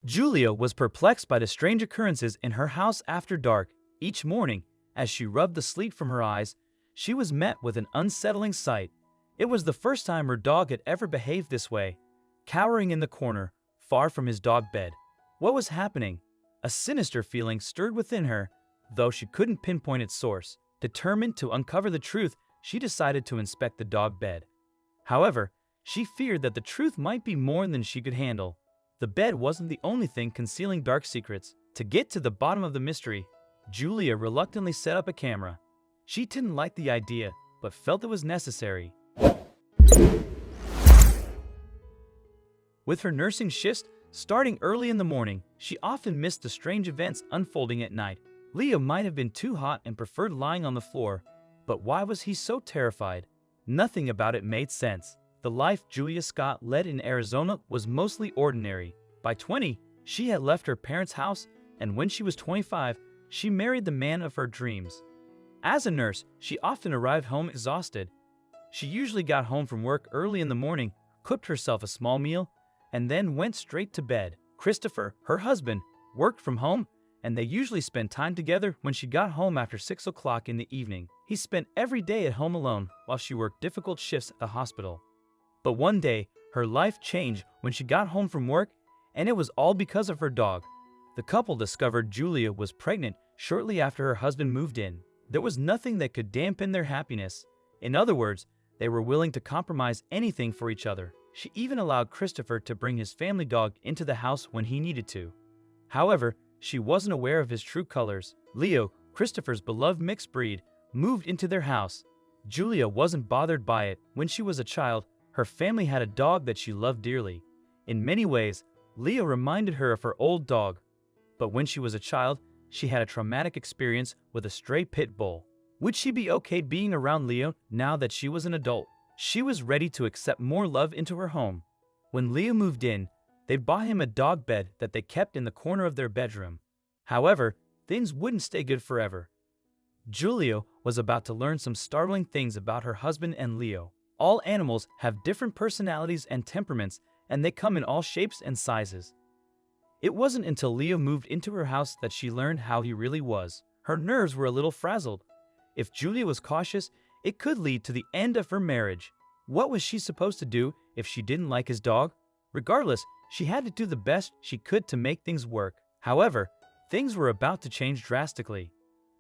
Julia was perplexed by the strange occurrences in her house after dark. Each morning, as she rubbed the sleep from her eyes, she was met with an unsettling sight. It was the first time her dog had ever behaved this way, cowering in the corner, far from his dog bed. What was happening? A sinister feeling stirred within her, though she couldn't pinpoint its source. Determined to uncover the truth, she decided to inspect the dog bed. However, she feared that the truth might be more than she could handle. The bed wasn't the only thing concealing dark secrets. To get to the bottom of the mystery, Julia reluctantly set up a camera. She didn't like the idea, but felt it was necessary. With her nursing shifts starting early in the morning, she often missed the strange events unfolding at night. Leo might have been too hot and preferred lying on the floor, but why was he so terrified? Nothing about it made sense. The life Julia Scott led in Arizona was mostly ordinary. By 20, she had left her parents' house, and when she was 25, she married the man of her dreams. As a nurse, she often arrived home exhausted. She usually got home from work early in the morning, cooked herself a small meal, and then went straight to bed. Christopher, her husband, worked from home, and they usually spent time together when she got home after 6 o'clock in the evening. He spent every day at home alone while she worked difficult shifts at the hospital. But one day, her life changed when she got home from work, and it was all because of her dog. The couple discovered Julia was pregnant shortly after her husband moved in. There was nothing that could dampen their happiness. In other words, they were willing to compromise anything for each other. She even allowed Christopher to bring his family dog into the house when he needed to. However, she wasn't aware of his true colors. Leo, Christopher's beloved mixed breed, moved into their house. Julia wasn't bothered by it. When she was a child, her family had a dog that she loved dearly. In many ways, Leo reminded her of her old dog. But when she was a child, she had a traumatic experience with a stray pit bull. Would she be okay being around Leo now that she was an adult? She was ready to accept more love into her home. When Leo moved in, they bought him a dog bed that they kept in the corner of their bedroom. However, things wouldn't stay good forever. Julia was about to learn some startling things about her husband and Leo. All animals have different personalities and temperaments, and they come in all shapes and sizes. It wasn't until Leo moved into her house that she learned how he really was. Her nerves were a little frazzled. If Julia was cautious, it could lead to the end of her marriage. What was she supposed to do if she didn't like his dog? Regardless, she had to do the best she could to make things work. However, things were about to change drastically.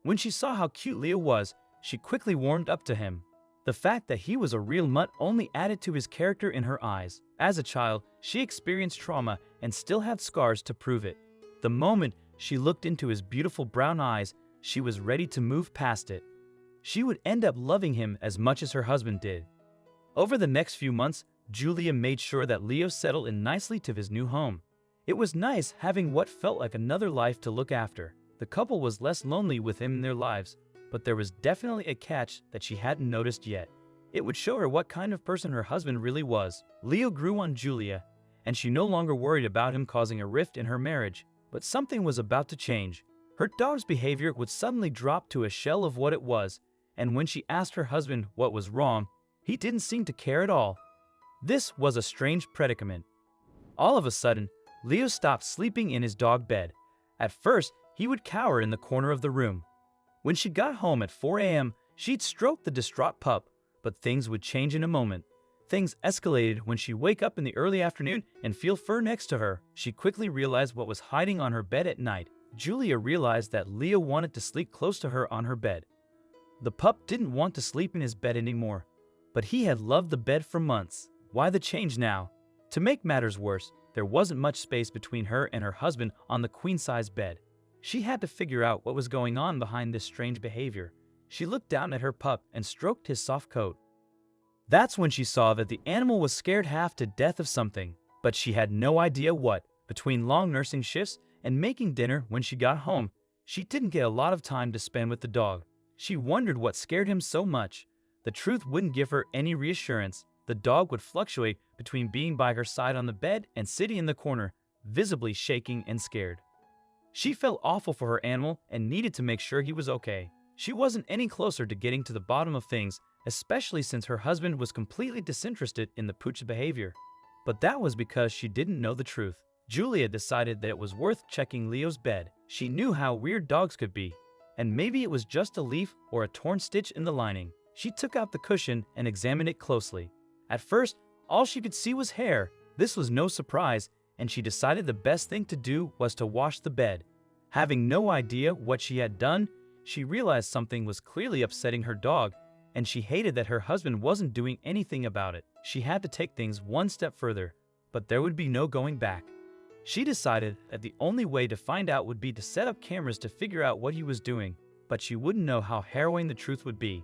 When she saw how cute Leo was, she quickly warmed up to him. The fact that he was a real mutt only added to his character in her eyes. As a child, she experienced trauma and still had scars to prove it. The moment she looked into his beautiful brown eyes, she was ready to move past it. She would end up loving him as much as her husband did. Over the next few months, Julia made sure that Leo settled in nicely to his new home. It was nice having what felt like another life to look after. The couple was less lonely with him in their lives, but there was definitely a catch that she hadn't noticed yet. It would show her what kind of person her husband really was. Leo grew on Julia, and she no longer worried about him causing a rift in her marriage. But something was about to change. Her dog's behavior would suddenly drop to a shell of what it was, and when she asked her husband what was wrong, he didn't seem to care at all. This was a strange predicament. All of a sudden, Leo stopped sleeping in his dog bed. At first, he would cower in the corner of the room. When she got home at 4 a.m., she'd stroke the distraught pup, but things would change in a moment. Things escalated when she'd wake up in the early afternoon and feel fur next to her. She quickly realized what was hiding on her bed at night. Julia realized that Leo wanted to sleep close to her on her bed. The pup didn't want to sleep in his bed anymore, but he had loved the bed for months. Why the change now? To make matters worse, there wasn't much space between her and her husband on the queen-size bed. She had to figure out what was going on behind this strange behavior. She looked down at her pup and stroked his soft coat. That's when she saw that the animal was scared half to death of something, but she had no idea what. Between long nursing shifts and making dinner when she got home, she didn't get a lot of time to spend with the dog. She wondered what scared him so much. The truth wouldn't give her any reassurance. The dog would fluctuate between being by her side on the bed and sitting in the corner, visibly shaking and scared. She felt awful for her animal and needed to make sure he was okay. She wasn't any closer to getting to the bottom of things, especially since her husband was completely disinterested in the pooch's behavior. But that was because she didn't know the truth. Julia decided that it was worth checking Leo's bed. She knew how weird dogs could be, and maybe it was just a leaf or a torn stitch in the lining. She took out the cushion and examined it closely. At first, all she could see was hair. This was no surprise, and she decided the best thing to do was to wash the bed. Having no idea what she had done, she realized something was clearly upsetting her dog, and she hated that her husband wasn't doing anything about it. She had to take things one step further, but there would be no going back. She decided that the only way to find out would be to set up cameras to figure out what he was doing, but she wouldn't know how harrowing the truth would be.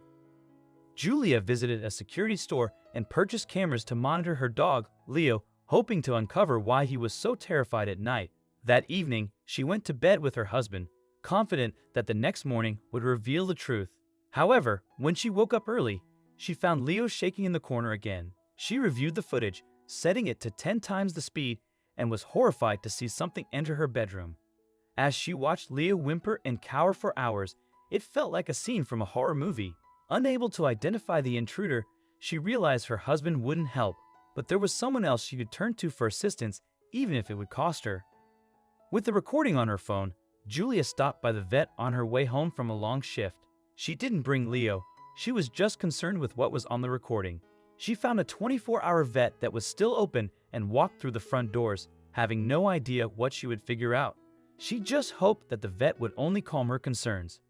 Julia visited a security store and purchased cameras to monitor her dog, Leo, hoping to uncover why he was so terrified at night. That evening, she went to bed with her husband, confident that the next morning would reveal the truth. However, when she woke up early, she found Leo shaking in the corner again. She reviewed the footage, setting it to 10 times the speed, and was horrified to see something enter her bedroom. As she watched Leo whimper and cower for hours, it felt like a scene from a horror movie. Unable to identify the intruder, she realized her husband wouldn't help, but there was someone else she could turn to for assistance, even if it would cost her. With the recording on her phone, Julia stopped by the vet on her way home from a long shift. She didn't bring Leo. She was just concerned with what was on the recording. She found a 24-hour vet that was still open and walked through the front doors, having no idea what she would figure out. She just hoped that the vet would only calm her concerns.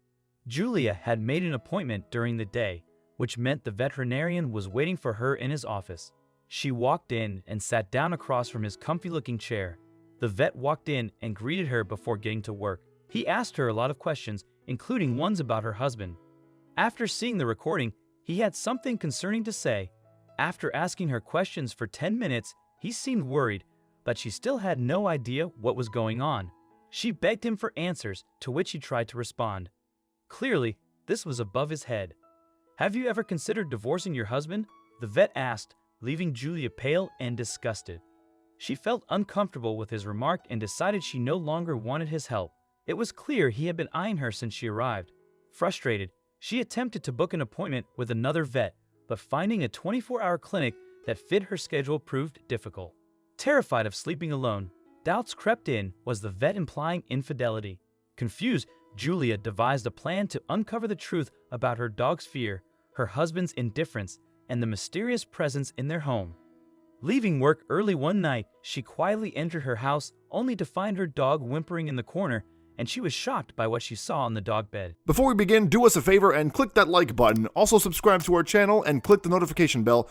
Julia had made an appointment during the day, which meant the veterinarian was waiting for her in his office. She walked in and sat down across from his comfy-looking chair. The vet walked in and greeted her before getting to work. He asked her a lot of questions, including ones about her husband. After seeing the recording, he had something concerning to say. After asking her questions for 10 minutes, he seemed worried, but she still had no idea what was going on. She begged him for answers, to which he tried to respond. Clearly, this was above his head. "Have you ever considered divorcing your husband?" the vet asked, leaving Julia pale and disgusted. She felt uncomfortable with his remark and decided she no longer wanted his help. It was clear he had been eyeing her since she arrived. Frustrated, she attempted to book an appointment with another vet, but finding a 24-hour clinic that fit her schedule proved difficult. Terrified of sleeping alone, doubts crept in. Was the vet implying infidelity? Confused, Julia devised a plan to uncover the truth about her dog's fear, her husband's indifference, and the mysterious presence in their home. Leaving work early one night, she quietly entered her house only to find her dog whimpering in the corner, and she was shocked by what she saw on the dog bed. Before we begin, do us a favor and click that like button. Also subscribe to our channel and click the notification bell